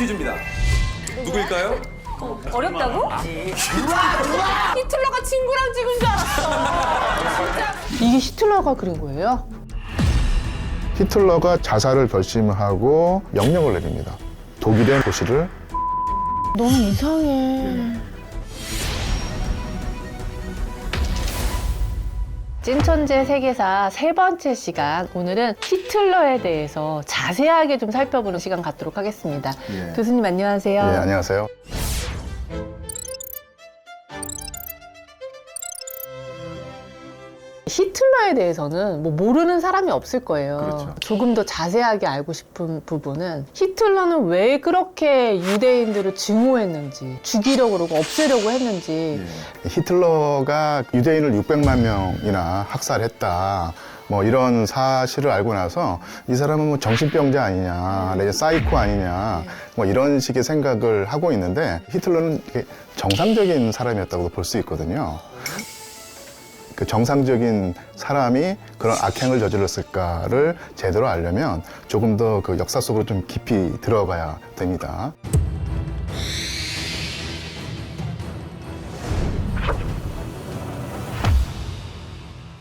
퀴즈입니다. 누구일까요? 어렵다고? 히틀러가 친구랑 찍은 줄 알았어. 진짜. 이게 히틀러가 그린 거예요? 히틀러가 자살을 결심하고 명령을 내립니다. 독일의 도시를 너무 이상해. 찐천재 세계사 세 번째 시간, 오늘은 히틀러에 대해서 자세하게 좀 살펴보는 시간 갖도록 하겠습니다. 예. 교수님 안녕하세요. 예, 안녕하세요. 히틀러에 대해서는 뭐 모르는 사람이 없을 거예요. 그렇죠. 조금 더 자세하게 알고 싶은 부분은 히틀러는 왜 그렇게 유대인들을 증오했는지, 죽이려고 그러고 없애려고 했는지. 히틀러가 유대인을 600만 명이나 학살했다. 뭐 이런 사실을 알고 나서 이 사람은 뭐 정신병자 아니냐, 내지 사이코 아니냐, 뭐 이런 식의 생각을 하고 있는데 히틀러는 되게 정상적인 사람이었다고 볼 수 있거든요. 그 정상적인 사람이 그런 악행을 저질렀을까를 제대로 알려면 조금 더 그 역사 속으로 좀 깊이 들어가야 됩니다.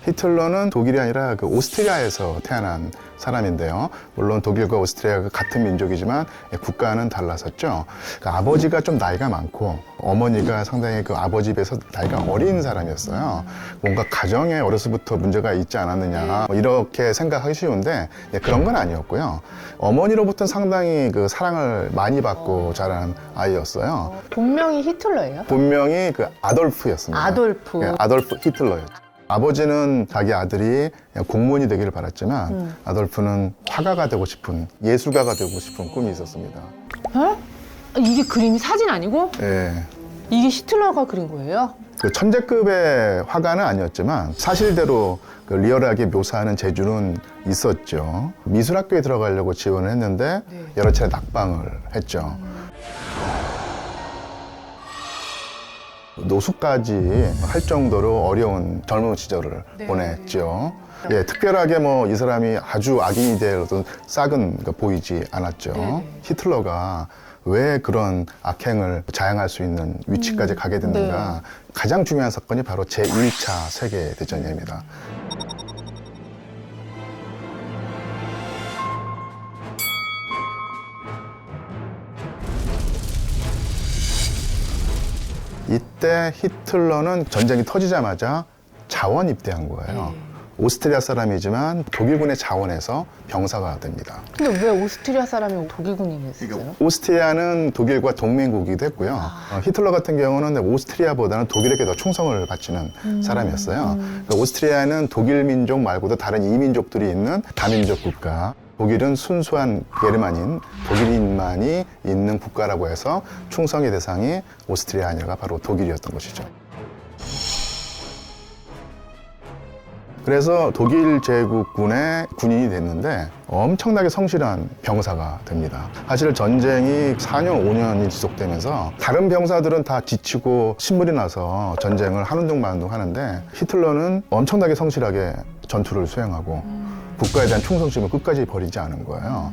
히틀러는 독일이 아니라 그 오스트리아에서 태어난 사람인데요. 물론 독일과 오스트리아가 같은 민족이지만 국가는 달랐었죠. 그 아버지가 좀 나이가 많고 어머니가 상당히 그 아버지 비해서 나이가 어린 사람이었어요. 뭔가 가정에 어려서부터 문제가 있지 않았느냐 뭐 이렇게 생각하기 쉬운데 그런 건 아니었고요. 어머니로부터 상당히 그 사랑을 많이 받고 자란 아이였어요. 본명이 히틀러예요? 본명이 그 아돌프였습니다. 아돌프. 예, 아돌프 히틀러였죠. 아버지는 자기 아들이 공무원이 되기를 바랐지만 아돌프는 화가가 되고 싶은, 예술가가 되고 싶은 꿈이 있었습니다. 에? 이게 그림이 사진 아니고? 예. 이게 히틀러가 그린 거예요? 그 천재급의 화가는 아니었지만 사실대로 그 리얼하게 묘사하는 재주는 있었죠. 미술학교에 들어가려고 지원을 했는데 여러 차례 낙방을 했죠. 노숙까지 할 정도로 어려운 젊은 시절을 보냈죠. 예, 특별하게 뭐 이 사람이 아주 악인이 될 어떤 싹은 보이지 않았죠. 히틀러가 왜 그런 악행을 자행할 수 있는 위치까지 가게 됐는가. 가장 중요한 사건이 바로 제1차 세계대전입니다. 이때 히틀러는 전쟁이 터지자마자 자원 입대한 거예요. 오스트리아 사람이지만 독일군의 자원에서 병사가 됩니다. 근데 왜 오스트리아 사람이 독일군이 됐어요? 오스트리아는 독일과 동맹국이 됐고요. 히틀러 같은 경우는 오스트리아보다는 독일에게 더 충성을 바치는 사람이었어요. 그러니까 오스트리아는 독일 민족 말고도 다른 이민족들이 있는 다민족 국가. 독일은 순수한 게르만인, 독일인만이 있는 국가라고 해서 충성의 대상이 오스트리아 아니라 바로 독일이었던 것이죠. 그래서 독일 제국군의 군인이 됐는데 엄청나게 성실한 병사가 됩니다. 사실 전쟁이 4년, 5년이 지속되면서 다른 병사들은 다 지치고 신물이 나서 전쟁을 하는 둥 마는 둥 하는데 히틀러는 엄청나게 성실하게 전투를 수행하고 국가에 대한 충성심을 끝까지 버리지 않은 거예요.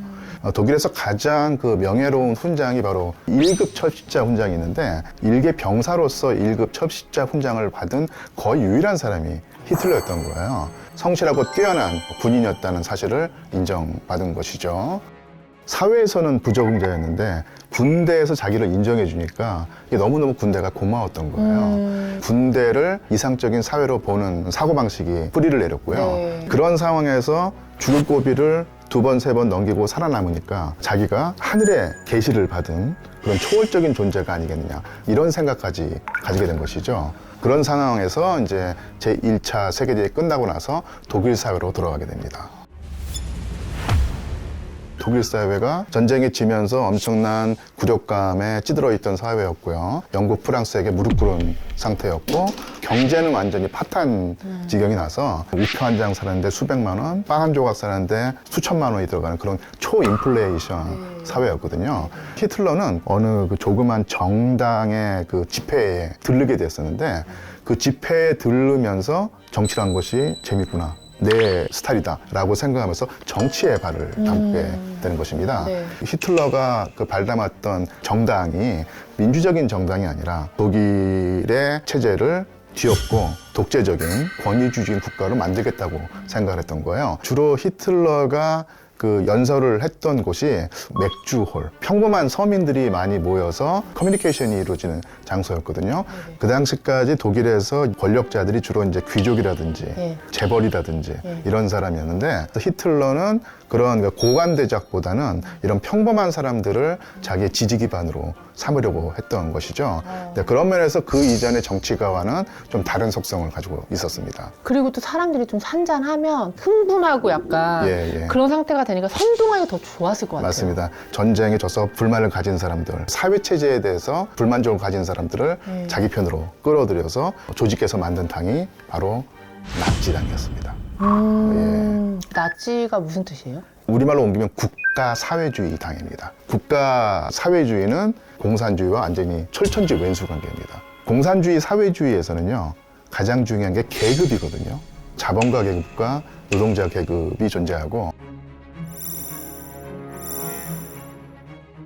독일에서 가장 그 명예로운 훈장이 바로 1급 첩시자 훈장이 있는데 일개 병사로서 1급 첩시자 훈장을 받은 거의 유일한 사람이 히틀러였던 거예요. 성실하고 뛰어난 군인이었다는 사실을 인정받은 것이죠. 사회에서는 부적응자였는데 군대에서 자기를 인정해 주니까 이게 너무너무 군대가 고마웠던 거예요. 군대를 이상적인 사회로 보는 사고방식이 뿌리를 내렸고요. 그런 상황에서 죽을 고비를 2번, 3번 넘기고 살아남으니까 자기가 하늘의 계시를 받은 그런 초월적인 존재가 아니겠느냐 이런 생각까지 가지게 된 것이죠. 그런 상황에서 이제 제1차 세계대전이 끝나고 나서 독일 사회로 돌아가게 됩니다. 독일 사회가 전쟁에 지면서 엄청난 굴욕감에 찌들어 있던 사회였고요. 영국, 프랑스에게 무릎 꿇은 상태였고 경제는 완전히 파탄 지경이 나서 우표 한 장 사는데 수백만 원, 빵 한 조각 사는데 수천만 원이 들어가는 그런 초인플레이션 사회였거든요. 히틀러는 어느 그 조그만 정당의 그 집회에 들르게 됐었는데 그 집회에 들르면서 정치란 것이 재밌구나 내 스타일이다라고 생각하면서 정치에 발을 담게 되는 것입니다. 네. 히틀러가 그 발담았던 정당이 민주적인 정당이 아니라 독일의 체제를 뒤엎고 독재적인 권위주의적인 국가로 만들겠다고 생각을 했던 거예요. 주로 히틀러가 그 연설을 했던 곳이 맥주홀, 평범한 서민들이 많이 모여서 커뮤니케이션이 이루어지는 장소였거든요. 그 당시까지 독일에서 권력자들이 주로 이제 귀족이라든지 네. 재벌이라든지 네. 이런 사람이었는데 히틀러는 그런 고관대작보다는 이런 평범한 사람들을 자기의 지지 기반으로 삼으려고 했던 것이죠. 네, 그런 면에서 그 이전의 정치가와는 좀 다른 속성을 가지고 있었습니다. 그리고 또 사람들이 좀 한잔하면 흥분하고 약간 예, 예. 그런 상태가 되니까 선동하기가 더 좋았을 것 같아요. 맞습니다. 전쟁에 져서 불만을 가진 사람들, 사회체제에 대해서 불만족을 가진 사람들을 자기 편으로 끌어들여서 조직해서 만든 당이 바로 나치당이었습니다. 나치가 무슨 뜻이에요? 우리말로 옮기면 국가사회주의 당입니다. 국가사회주의는 공산주의와 완전히 철천지 왼수 관계입니다. 공산주의 사회주의에서는요, 가장 중요한 게 계급이거든요. 자본가 계급과 노동자 계급이 존재하고,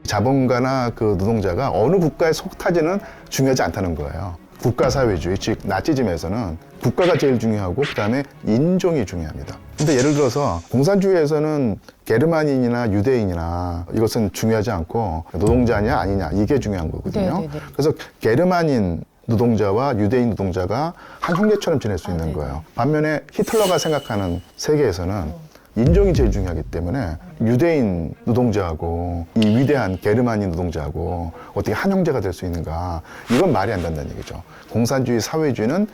자본가나 그 노동자가 어느 국가에 속하지는 중요하지 않다는 거예요. 국가사회주의, 즉 나치즘에서는 국가가 제일 중요하고 그 다음에 인종이 중요합니다. 근데 예를 들어서 공산주의에서는 게르만인이나 유대인이나 이것은 중요하지 않고 노동자냐 아니냐 이게 중요한 거거든요. 네네네. 그래서 게르만인 노동자와 유대인 노동자가 한 형제처럼 지낼 수 있는 거예요. 반면에 히틀러가 생각하는 세계에서는 인종이 제일 중요하기 때문에 유대인 노동자하고 이 위대한 게르만인 노동자하고 어떻게 한 형제가 될 수 있는가, 이건 말이 안 된다는 얘기죠. 공산주의 사회주의는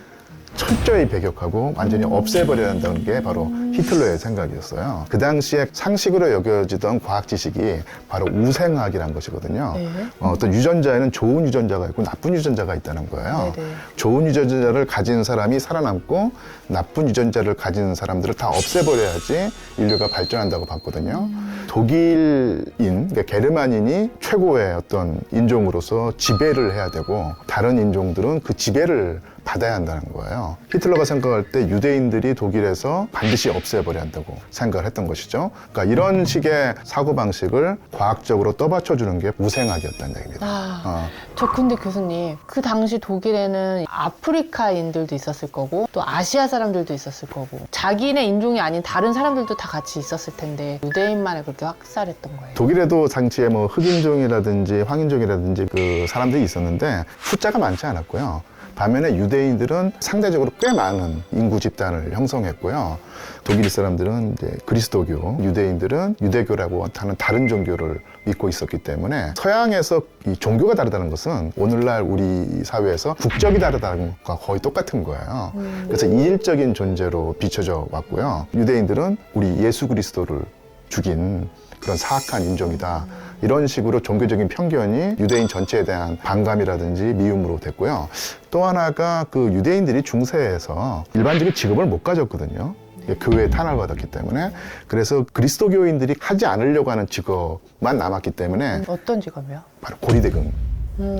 철저히 배격하고 완전히 없애버려야 한다는 게 바로 히틀러의 생각이었어요. 그 당시에 상식으로 여겨지던 과학 지식이 바로 우생학이라는 것이거든요. 네. 어떤 유전자에는 좋은 유전자가 있고 나쁜 유전자가 있다는 거예요. 네네. 좋은 유전자를 가진 사람이 살아남고 나쁜 유전자를 가진 사람들을 다 없애버려야지 인류가 발전한다고 봤거든요. 독일인, 그러니까 게르만인이 최고의 어떤 인종으로서 지배를 해야 되고 다른 인종들은 그 지배를 받아야 한다는 거예요. 히틀러가 생각할 때 유대인들이 독일에서 반드시 없애버려야 한다고 생각을 했던 것이죠. 그러니까 이런 식의 사고방식을 과학적으로 떠받쳐주는 게 우생학이었다는 얘기입니다. 저 근데 교수님, 그 당시 독일에는 아프리카인들도 있었을 거고 또 아시아 사람들도 있었을 거고 자기네 인종이 아닌 다른 사람들도 다 같이 있었을 텐데 유대인만을 그렇게 학살했던 거예요. 독일에도 당시에 뭐 흑인종이라든지 황인종이라든지 그 사람들이 있었는데 숫자가 많지 않았고요. 반면에 유대인들은 상대적으로 꽤 많은 인구 집단을 형성했고요. 독일 사람들은 이제 그리스도교, 유대인들은 유대교라고 하는 다른 종교를 믿고 있었기 때문에 서양에서 이 종교가 다르다는 것은 오늘날 우리 사회에서 국적이 다르다는 것과 거의 똑같은 거예요. 그래서 이질적인 존재로 비춰져 왔고요. 유대인들은 우리 예수 그리스도를 죽인 그런 사악한 인종이다. 이런 식으로 종교적인 편견이 유대인 전체에 대한 반감이라든지 미움으로 됐고요. 또 하나가 그 유대인들이 중세에서 일반적인 직업을 못 가졌거든요. 교회에 탄압을 받았기 때문에. 그래서 그리스도교인들이 하지 않으려고 하는 직업만 남았기 때문에 어떤 직업이요? 바로 고리대금,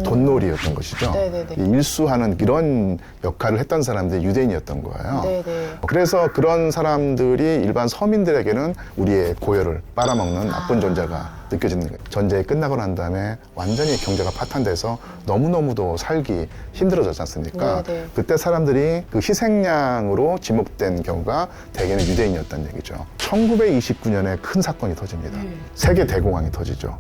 돈놀이였던 것이죠. 네네네. 이 일수하는 이런 역할을 했던 사람들이 유대인이었던 거예요. 네네. 그래서 그런 사람들이 일반 서민들에게는 우리의 고열을 빨아먹는 나쁜 존재가 느껴지는 거예요. 전쟁이 끝나고 난 다음에 완전히 경제가 파탄돼서 너무너무도 살기 힘들어졌지 않습니까? 네네. 그때 사람들이 그 희생양으로 지목된 경우가 대개는 유대인이었다는 얘기죠. 1929년에 큰 사건이 터집니다. 세계 대공황이 터지죠.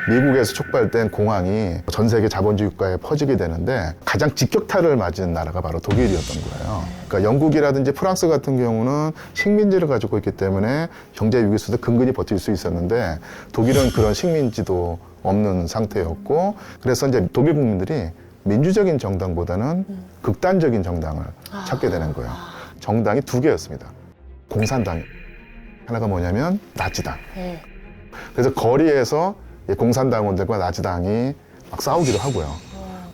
미국에서 촉발된 공황이 전 세계 자본주의 국가에 퍼지게 되는데 가장 직격탄을 맞은 나라가 바로 독일이었던 거예요. 그러니까 영국이라든지 프랑스 같은 경우는 식민지를 가지고 있기 때문에 경제 위기에서도 근근히 버틸 수 있었는데 독일은 그런 식민지도 없는 상태였고 그래서 이제 독일 국민들이 민주적인 정당보다는 극단적인 정당을 찾게 되는 거예요. 정당이 두 개였습니다. 공산당, 하나가 뭐냐면 나치당. 네. 그래서 거리에서 공산당원들과 나치당이 막 싸우기도 하고요.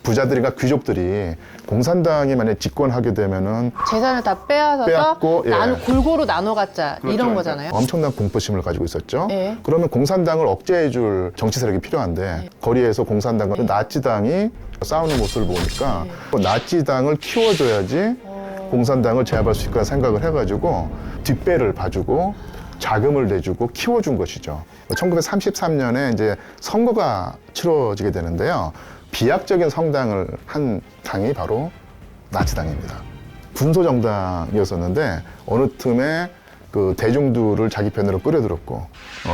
부자들이나 귀족들이 공산당이 만약에 집권하게 되면은 재산을 다 빼앗아서 빼앗고, 예. 골고루 나눠 갖자 이런 거잖아요. 엄청난 공포심을 가지고 있었죠. 예. 그러면 공산당을 억제해줄 정치 세력이 필요한데 거리에서 공산당과 나치당이 싸우는 모습을 보니까 나치당을 키워줘야지 공산당을 제압할 수 있다 생각을 해가지고 뒷배를 봐주고 자금을 내주고 키워준 것이죠. 1933년에 이제 선거가 치러지게 되는데요. 비약적인 성당을 한 당이 바로 나치당입니다. 군소정당이었었는데 어느 틈에 그 대중들을 자기 편으로 끌어들였고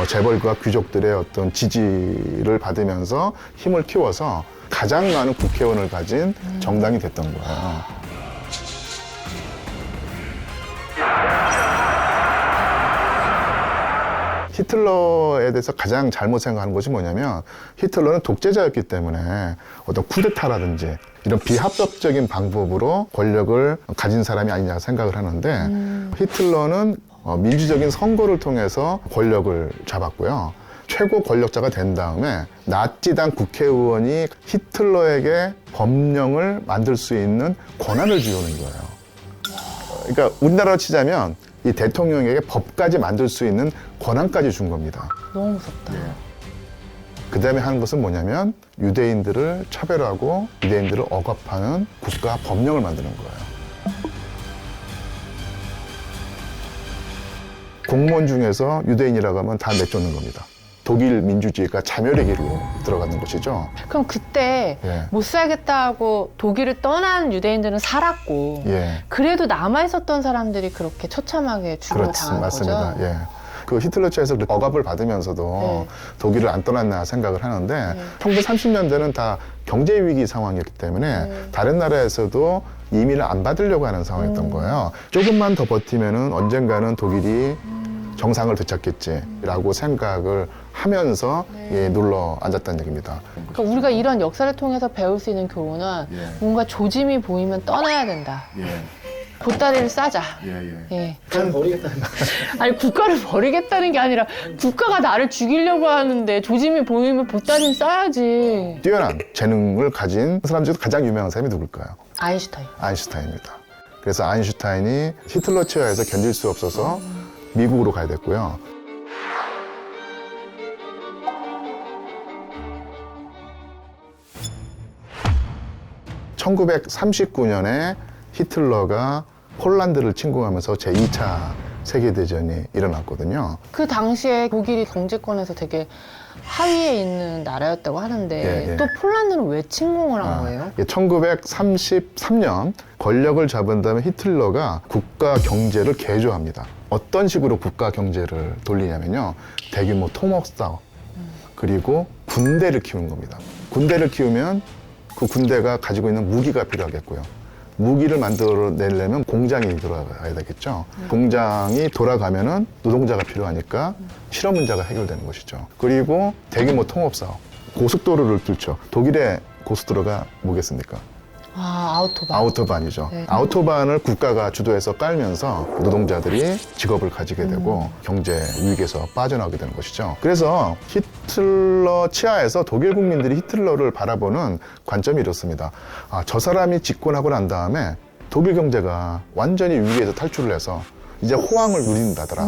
재벌과 귀족들의 어떤 지지를 받으면서 힘을 키워서 가장 많은 국회의원을 가진 정당이 됐던 거예요. 히틀러에 대해서 가장 잘못 생각하는 것이 뭐냐면 히틀러는 독재자였기 때문에 어떤 쿠데타라든지 이런 비합법적인 방법으로 권력을 가진 사람이 아니냐 생각을 하는데 히틀러는 민주적인 선거를 통해서 권력을 잡았고요. 최고 권력자가 된 다음에 나치당 국회의원이 히틀러에게 법령을 만들 수 있는 권한을 주는 거예요. 그러니까 우리나라로 치자면 이 대통령에게 법까지 만들 수 있는 권한까지 준 겁니다. 너무 무섭다. 그 다음에 하는 것은 뭐냐면 유대인들을 차별하고 유대인들을 억압하는 국가 법령을 만드는 거예요. 공무원 중에서 유대인이라고 하면 다 내쫓는 겁니다. 독일 민주주의가 자멸의 길로 들어가는 것이죠. 그럼 그때 예. 못 살겠다고 독일을 떠난 유대인들은 살았고 예. 그래도 남아있었던 사람들이 그렇게 처참하게 죽음을 당한 맞습니다. 거죠? 예. 그 히틀러 체에서 억압을 받으면서도 네. 독일을 안 떠났나 생각을 하는데 1930년대는 다 경제 위기 상황이었기 때문에 다른 나라에서도 이민을 안 받으려고 하는 상황이었던 거예요. 조금만 더 버티면은 언젠가는 독일이 정상을 되찾겠지라고 생각을 하면서 예, 눌러 앉았다는 얘기입니다. 그러니까 우리가 이런 역사를 통해서 배울 수 있는 교훈은 뭔가 조짐이 보이면 떠나야 된다. 보따리를 싸자. 예. 국가를 버리겠다는 거. 아니 국가를 버리겠다는 게 아니라 국가가 나를 죽이려고 하는데 조짐이 보이면 보따리는 싸야지. 뛰어난 재능을 가진 사람 중에서 가장 유명한 사람이 누굴까요? 아인슈타인. 아인슈타인입니다. 그래서 아인슈타인이 히틀러 치하에서 견딜 수 없어서 미국으로 가야 됐고요. (1939년에) 히틀러가 폴란드를 침공하면서 제2차 세계대전이 일어났거든요. 그 당시에 독일이 경제권에서 되게 하위에 있는 나라였다고 하는데 예, 예. 또 폴란드는 왜 침공을 한 거예요? 1933년 권력을 잡은 다음에 히틀러가 국가 경제를 개조합니다. 어떤 식으로 국가 경제를 돌리냐면요. 대규모 통합 사업, 그리고 군대를 키우는 겁니다. 군대를 키우면 그 군대가 가지고 있는 무기가 필요하겠고요. 무기를 만들어내려면 공장이 돌아가야 되겠죠. 공장이 돌아가면은 노동자가 필요하니까 실업 문제가 해결되는 것이죠. 그리고 대규모 통합 사업, 고속도로를 뚫죠. 독일의 고속도로가 뭐겠습니까? 아우토반. 아우토반이죠. 네. 아우토반을 국가가 주도해서 깔면서 노동자들이 직업을 가지게 되고 경제 위기에서 빠져나오게 되는 것이죠. 그래서 히틀러 치하에서 독일 국민들이 히틀러를 바라보는 관점이 이렇습니다. 저 사람이 집권하고 난 다음에 독일 경제가 완전히 위기에서 탈출을 해서 이제 호황을 누린다더라.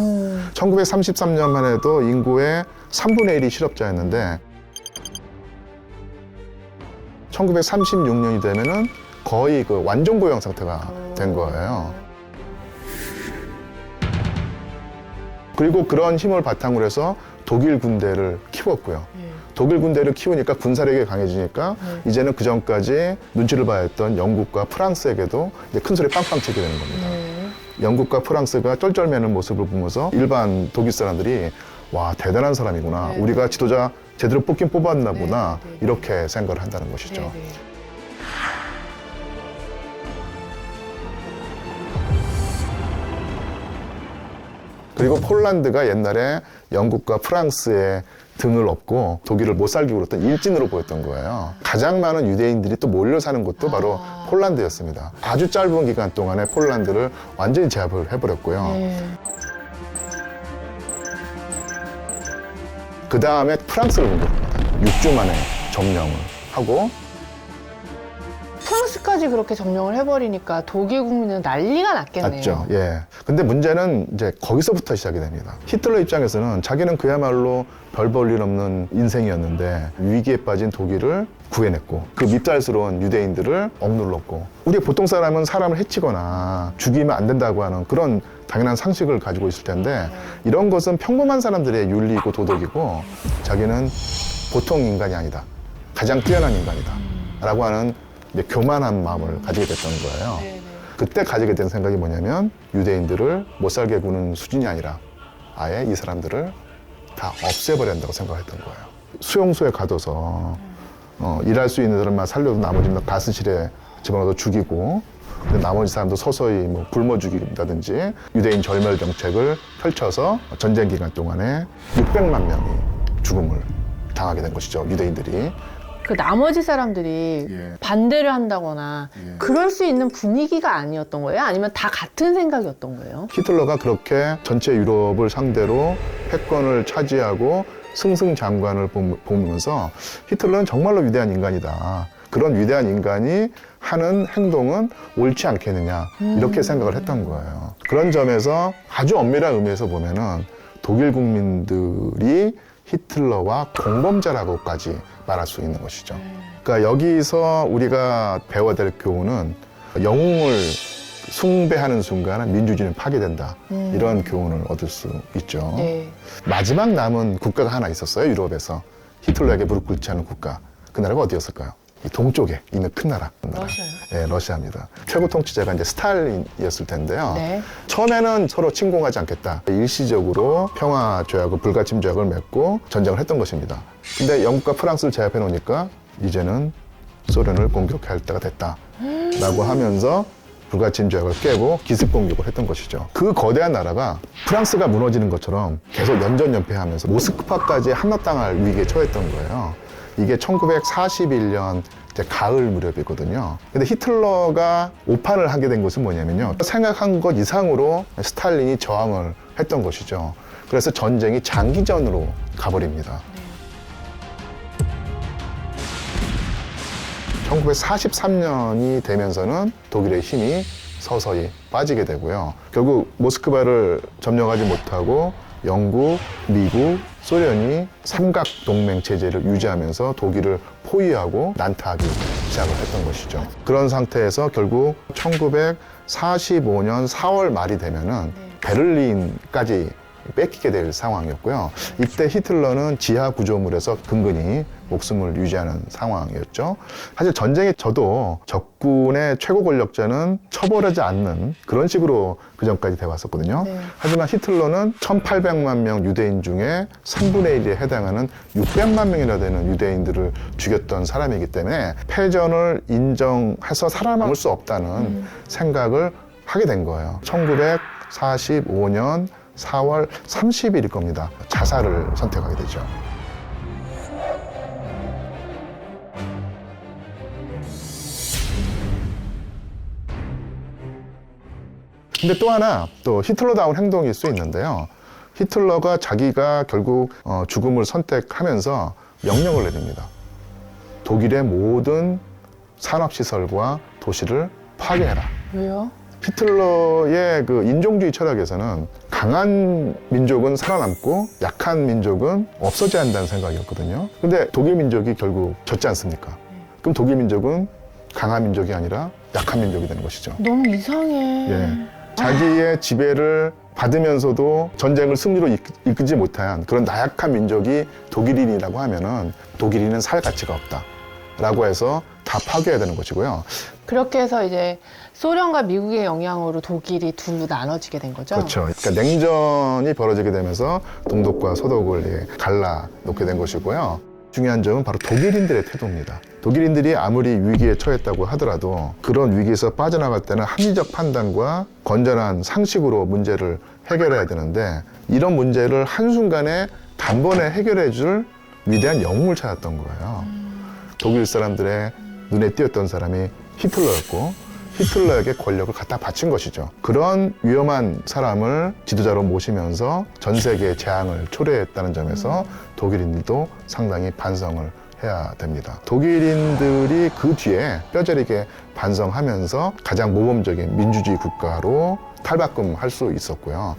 1933년만 해도 인구의 3분의 1이 실업자였는데 1936년이 되면은 거의 그 완전 고용 상태가 된 거예요. 그리고 그런 힘을 바탕으로 해서 독일 군대를 키웠고요. 독일 군대를 키우니까 군사력이 강해지니까 이제는 그 전까지 눈치를 봐야 했던 영국과 프랑스에게도 이제 큰 소리 빵빵 치게 되는 겁니다. 영국과 프랑스가 쩔쩔매는 모습을 보면서 일반 독일 사람들이 와, 대단한 사람이구나. 우리가 지도자 제대로 뽑긴 뽑았나 보다. 이렇게 생각을 한다는 것이죠. 그리고 폴란드가 옛날에 영국과 프랑스의 등을 업고 독일을 못 살게 굴었던 일진으로 보였던 거예요. 가장 많은 유대인들이 또 몰려 사는 곳도 바로 폴란드였습니다. 아주 짧은 기간 동안에 폴란드를 완전히 제압을 해버렸고요. 그 다음에 프랑스를 공격합니다. 6주 만에 점령을 하고 독일까지 그렇게 점령을 해버리니까 독일 국민은 난리가 났겠네요. 맞죠. 예. 근데 문제는 이제 거기서부터 시작이 됩니다. 히틀러 입장에서는 자기는 그야말로 별 볼 일 없는 인생이었는데 위기에 빠진 독일을 구해냈고 그 밉살스러운 유대인들을 억눌렀고 우리 보통 사람은 사람을 해치거나 죽이면 안 된다고 하는 그런 당연한 상식을 가지고 있을 텐데 이런 것은 평범한 사람들의 윤리이고 도덕이고 자기는 보통 인간이 아니다. 가장 뛰어난 인간이다. 라고 하는 이제 교만한 마음을 가지게 됐던 거예요. 그때 가지게 된 생각이 뭐냐면 유대인들을 못 살게 구는 수준이 아니라 아예 이 사람들을 다 없애버려야 한다고 생각했던 거예요. 수용소에 가둬서 일할 수 있는 사람만 살려도 나머지는 가스실에 집어넣어서 죽이고 나머지 사람도 서서히 뭐 굶어 죽인다든지 유대인 절멸 정책을 펼쳐서 전쟁 기간 동안에 600만 명이 죽음을 당하게 된 것이죠. 유대인들이. 그 나머지 사람들이 예. 반대를 한다거나 예. 그럴 수 있는 분위기가 아니었던 거예요? 아니면 다 같은 생각이었던 거예요? 히틀러가 그렇게 전체 유럽을 상대로 패권을 차지하고 승승장구한을 보면서 히틀러는 정말로 위대한 인간이다. 그런 위대한 인간이 하는 행동은 옳지 않겠느냐 이렇게 생각을 했던 거예요. 그런 점에서 아주 엄밀한 의미에서 보면은 독일 국민들이 히틀러와 공범자라고까지 말할 수 있는 것이죠. 그러니까 여기서 우리가 배워야 될 교훈은 영웅을 숭배하는 순간 민주주의는 파괴된다. 이런 교훈을 얻을 수 있죠. 네. 마지막 남은 국가가 하나 있었어요. 유럽에서. 히틀러에게 무릎 꿇지 않은 국가. 그 나라가 어디였을까요? 이 동쪽에 있는 큰 나라. 러시아요? 네, 러시아입니다. 최고 통치자가 이제 스탈린이었을 텐데요. 네. 처음에는 서로 침공하지 않겠다. 일시적으로 평화 조약을 불가침 조약을 맺고 전쟁을 했던 것입니다. 근데 영국과 프랑스를 제압해 놓으니까 이제는 소련을 공격할 때가 됐다라고 하면서 불가침 조약을 깨고 기습 공격을 했던 것이죠. 그 거대한 나라가 프랑스가 무너지는 것처럼 계속 연전연패하면서 모스크바까지 함락당할 위기에 처했던 거예요. 이게 1941년 가을 무렵이거든요. 근데 히틀러가 오판을 하게 된 것은 뭐냐면요. 생각한 것 이상으로 스탈린이 저항을 했던 것이죠. 그래서 전쟁이 장기전으로 가버립니다. 1943년이 되면서는 독일의 힘이 서서히 빠지게 되고요. 결국 모스크바를 점령하지 못하고 영국, 미국, 소련이 삼각 동맹 체제를 유지하면서 독일을 포위하고 난타하기 시작을 했던 것이죠. 그런 상태에서 결국 1945년 4월 말이 되면은 베를린까지 뺏기게 될 상황이었고요. 이때 히틀러는 지하 구조물에서 근근히 목숨을 유지하는 상황이었죠. 사실 전쟁에 져도 적군의 최고 권력자는 처벌하지 않는 그런 식으로 그 전까지 돼 왔었거든요. 네. 하지만 히틀러는 1800만 명 유대인 중에 3분의 1에 해당하는 600만 명이나 되는 유대인들을 죽였던 사람이기 때문에 패전을 인정해서 살아남을 수 없다는 생각을 하게 된 거예요. 1945년 4월 30일일 겁니다. 자살을 선택하게 되죠. 근데 또 하나 또 히틀러다운 행동일 수 있는데요. 히틀러가 자기가 결국 죽음을 선택하면서 명령을 내립니다. 독일의 모든 산업시설과 도시를 파괴해라. 왜요? 히틀러의 그 인종주의 철학에서는 강한 민족은 살아남고 약한 민족은 없어져야 한다는 생각이었거든요. 근데 독일 민족이 결국 졌지 않습니까? 그럼 독일 민족은 강한 민족이 아니라 약한 민족이 되는 것이죠. 너무 이상해. 예. 자기의 지배를 받으면서도 전쟁을 승리로 이끌지 못한 그런 나약한 민족이 독일인이라고 하면은 독일인은 살 가치가 없다. 라고 해서 다 파괴해야 되는 것이고요. 그렇게 해서 이제 소련과 미국의 영향으로 독일이 둘로 나눠지게 된 거죠? 그렇죠. 그러니까 냉전이 벌어지게 되면서 동독과 서독을 갈라 놓게 된 것이고요. 중요한 점은 바로 독일인들의 태도입니다. 독일인들이 아무리 위기에 처했다고 하더라도 그런 위기에서 빠져나갈 때는 합리적 판단과 건전한 상식으로 문제를 해결해야 되는데 이런 문제를 한순간에 단번에 해결해 줄 위대한 영웅을 찾았던 거예요. 독일 사람들의 눈에 띄었던 사람이 히틀러였고 히틀러에게 권력을 갖다 바친 것이죠. 그런 위험한 사람을 지도자로 모시면서 전 세계의 재앙을 초래했다는 점에서 독일인들도 상당히 반성을 해야 됩니다. 독일인들이 그 뒤에 뼈저리게 반성하면서 가장 모범적인 민주주의 국가로 탈바꿈할 수 있었고요.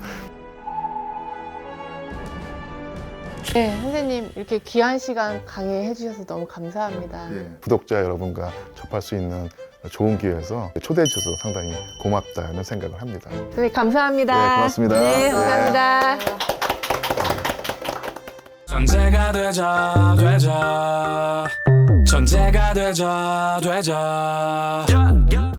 네, 선생님 이렇게 귀한 시간 강의해 주셔서 너무 감사합니다. 구독자 여러분과 접할 수 있는 좋은 기회여서 초대해 주셔서 상당히 고맙다는 생각을 합니다. 선생님 감사합니다. 네, 고맙습니다. 네, 감사합니다. 전제가 되자 전제가 되자